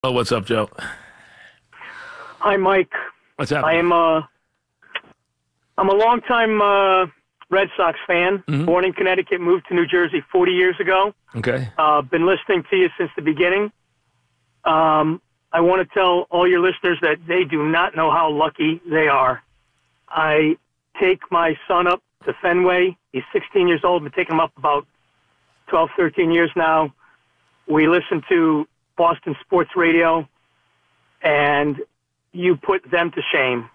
Oh, what's up, Joe? Hi, Mike. What's happening? I'm a longtime Red Sox fan. Mm-hmm. Born in Connecticut, moved to New Jersey 40 years ago. Okay. Been listening to you since the beginning. I want to tell all your listeners that they do not know how lucky they are. I take my son up to Fenway. He's 16 years old. Been taking him up about 12, 13 years now. We listen to Boston Sports Radio, and you put them to shame,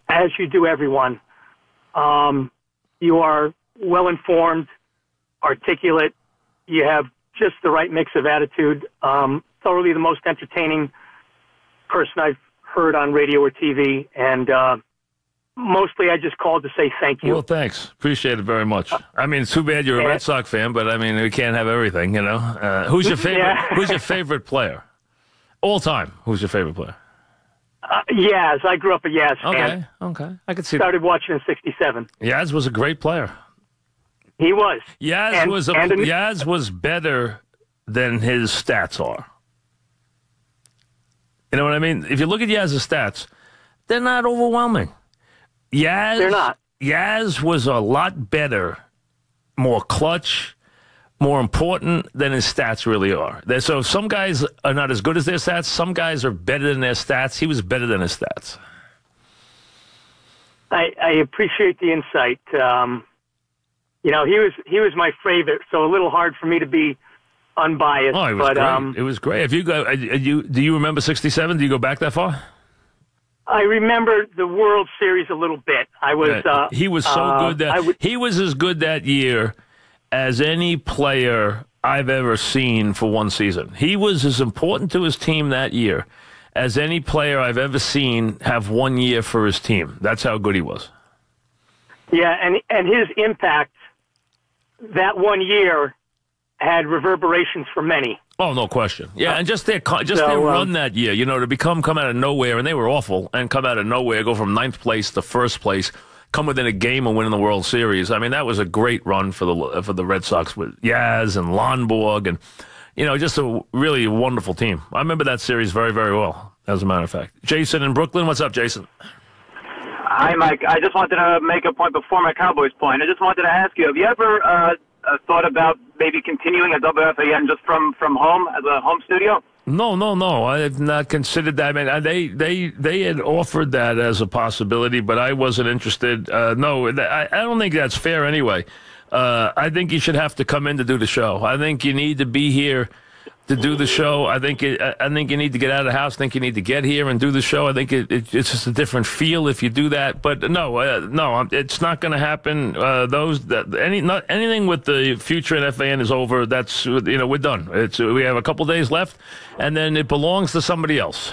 as you do everyone. You are well-informed, articulate. You have just the right mix of attitude. Thoroughly the most entertaining person I've heard on radio or TV, and mostly I just called to say thank you. Well, thanks. Appreciate it very much. I mean, it's too bad you're a Red Sox fan, but I mean, we can't have everything, you know. Who's your favorite? Yeah. Who's your favorite player? All time. Who's your favorite player? Yaz. I grew up a Yaz fan. Okay. I could see Started watching in '67. Yaz was a great player. He was. Yaz was better than his stats are. You know what I mean? If you look at Yaz's stats, they're not overwhelming. They're not. Yaz was a lot better, more clutch, more important than his stats really are. So some guys are not as good as their stats. Some guys are better than their stats. He was better than his stats. I appreciate the insight. You know, he was my favorite, so a little hard for me to be unbiased. Oh, it was great. It was great. If you go, do you remember '67? Do you go back that far? I remember the World Series a little bit. He was so good he was as good that year as any player I've ever seen for one season. He was as important to his team that year as any player I've ever seen have 1 year for his team. That's how good he was. Yeah, and his impact that 1 year had reverberations for many. Oh, no question. Yeah, and just their run that year, you know, to come out of nowhere, and they were awful, and come out of nowhere, go from 9th place to 1st place, come within a game of winning the World Series. I mean, that was a great run for the Red Sox with Yaz and Lonborg, and you know, just a really wonderful team. I remember that series very, very well. As a matter of fact, Jason in Brooklyn, what's up, Jason? Hi, Mike. I just wanted to make a point before my Cowboys point. I just wanted to ask you: have you ever thought about maybe continuing at WFAN just from home as a home studio? No. I have not considered that. I mean, they had offered that as a possibility, but I wasn't interested. No, I don't think that's fair anyway. I think you should have to come in to do the show. I think you need to be here to do the show. I think you need to get out of the house. I think you need to get here and do the show. I think it's just a different feel if you do that. But no, it's not going to happen. Anything with the future in FAN is over. That's, you know, we're done. We have a couple days left, and then it belongs to somebody else.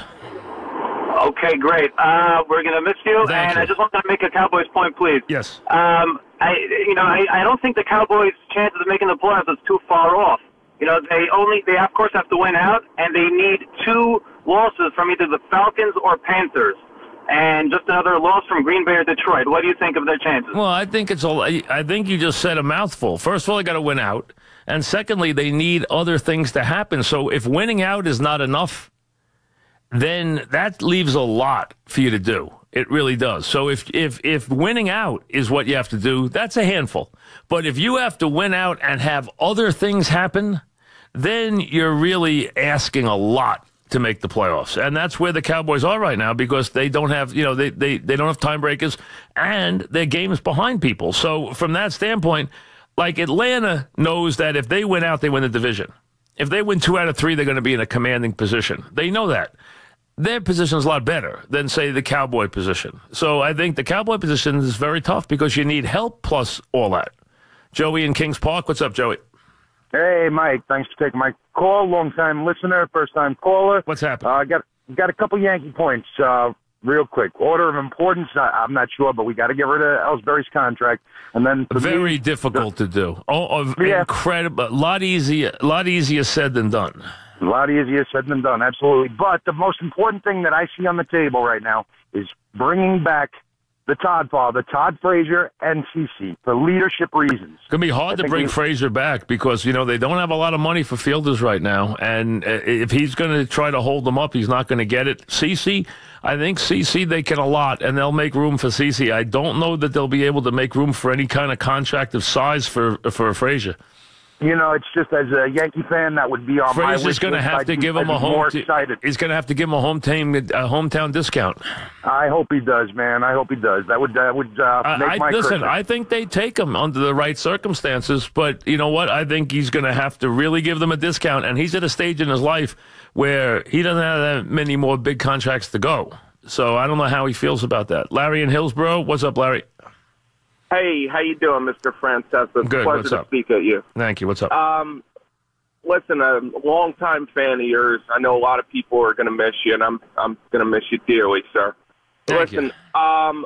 Okay, great. We're going to miss you. Thank you. I just wanted to make a Cowboys point, please. Yes. I don't think the Cowboys' chances of making the playoffs is too far off. You know, they of course have to win out, and they need 2 losses from either the Falcons or Panthers, and just another loss from Green Bay or Detroit. What do you think of their chances? Well, I think you just said a mouthful. First of all, they got to win out, and secondly, they need other things to happen. So if winning out is not enough, then that leaves a lot for you to do. It really does. So if winning out is what you have to do, that's a handful. But if you have to win out and have other things happen, then you're really asking a lot to make the playoffs. And that's where the Cowboys are right now, because they don't have, you know, they don't have timebreakers, and their game is behind people. So from that standpoint, like Atlanta knows that if they win out, they win the division. If they win 2 out of 3, they're going to be in a commanding position. They know that. Their position is a lot better than, say, the Cowboy position. So I think the Cowboy position is very tough because you need help plus all that. Joey in Kings Park. What's up, Joey? Hey, Mike. Thanks for taking my call. Long-time listener, first-time caller. What's happening? Got a couple Yankee points real quick. Order of importance, I'm not sure, but we got to get rid of Ellsbury's contract. And then very difficult to do. Yeah. Incredible. A lot easier said than done. A lot easier said than done, absolutely. But the most important thing that I see on the table right now is bringing back the Todd father, Todd Frazier, and CeCe for leadership reasons. It's going to be hard to bring Frazier back because, they don't have a lot of money for fielders right now. And if he's going to try to hold them up, he's not going to get it. CeCe, I think CeCe, they can a lot, and they'll make room for CeCe. I don't know that they'll be able to make room for any kind of contract of size for Frazier. It's just as a Yankee fan, that would be on my list. Frazier's going to have to give him a He's going to have to give him a hometown discount. I hope he does, man. I hope he does. That would make my listen. I think they take him under the right circumstances, but you know what? I think he's going to have to really give them a discount, and he's at a stage in his life where he doesn't have that many more big contracts to go. So I don't know how he feels about that. Larry in Hillsborough, what's up, Larry? Hey, how you doing, Mr. Francesa? Good. Pleasure to speak at you. Thank you. What's up? Listen, a longtime fan of yours. I know a lot of people are going to miss you, and I'm going to miss you dearly, sir. Thank you.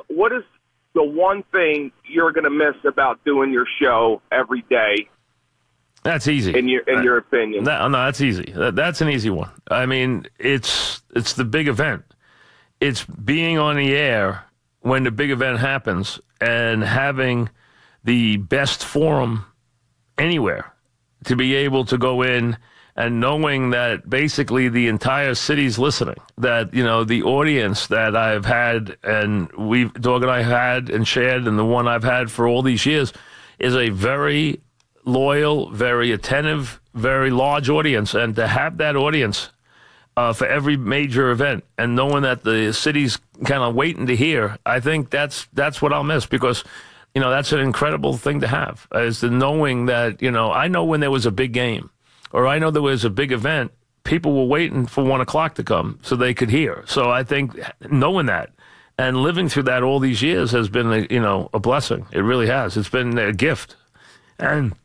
What is the one thing you're going to miss about doing your show every day? That's easy. In your opinion? No, that's easy. That's an easy one. I mean, it's the big event. It's being on the air when the big event happens and having the best forum anywhere to be able to go in and knowing that basically the entire city's listening, that, the audience that I've had and Dog and I had and shared and the one I've had for all these years is a very loyal, very attentive, very large audience. And to have that audience for every major event and knowing that the city's kind of waiting to hear, I think that's what I'll miss because, that's an incredible thing to have, is the knowing that, I know when there was a big game or I know there was a big event, people were waiting for 1 o'clock to come so they could hear. So I think knowing that and living through that all these years has been, a blessing. It really has. It's been a gift. And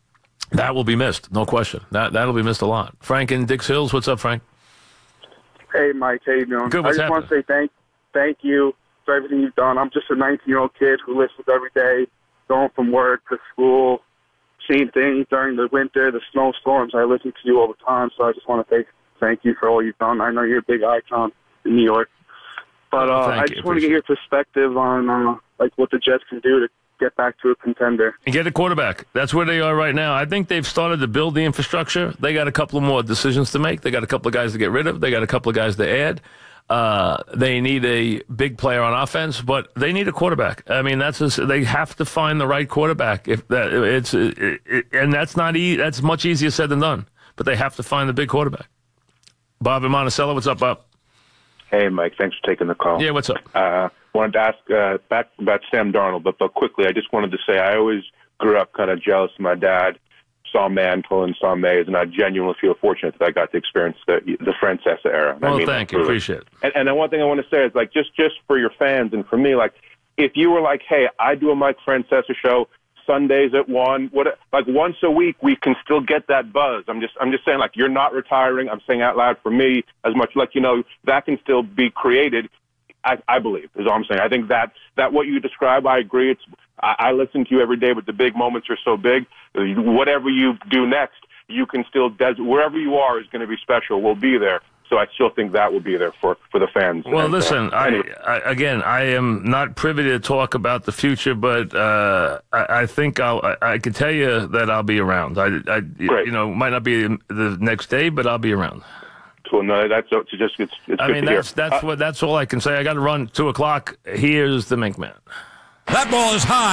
that will be missed, no question. That'll be missed a lot. Frank in Dix Hills, what's up, Frank? Hey, Mike, how you doing? Good, I just want to say thank you for everything you've done. I'm just a 19-year-old kid who listens every day, going from work to school, seeing things during the winter, the snowstorms. I listen to you all the time, so I just want to say thank you for all you've done. I know you're a big icon in New York. But I just want to get your perspective on what the Jets can do to get back to a contender. And get a quarterback. That's where they are right now. I think they've started to build the infrastructure. They got a couple more decisions to make. They got a couple of guys to get rid of. They got a couple of guys to add. They need a big player on offense, but they need a quarterback. I mean, they have to find the right quarterback. And that's not that's much easier said than done. But they have to find the big quarterback. Bob in Monticello, what's up, Bob? Hey, Mike. Thanks for taking the call. Yeah, what's up? Wanted to ask back about Sam Darnold, but quickly, I just wanted to say I always grew up kind of jealous of my dad, saw Mantle and saw Mays, and I genuinely feel fortunate that I got to experience the Francesa era. Well, thank you. Appreciate it. And the one thing I want to say is, just for your fans and for me, if you were like, hey, I do a Mike Francesa show Sundays at 1, once a week, we can still get that buzz. I'm just saying, you're not retiring. I'm saying out loud for me, as much that can still be created. I believe is all I'm saying. I think that what you describe, I agree. I listen to you every day, but the big moments are so big. Whatever you do next, you can still wherever you are is going to be special. We'll be there. So I still think that will be there for the fans. Well, listen, anyway. I am not privy to talk about the future, but I think I can tell you that I'll be around. Might not be the next day, but I'll be around. Cool. No, that's just it's I mean, that's all I can say. I got to run 2 o'clock. Here's the Mink Man. That ball is high.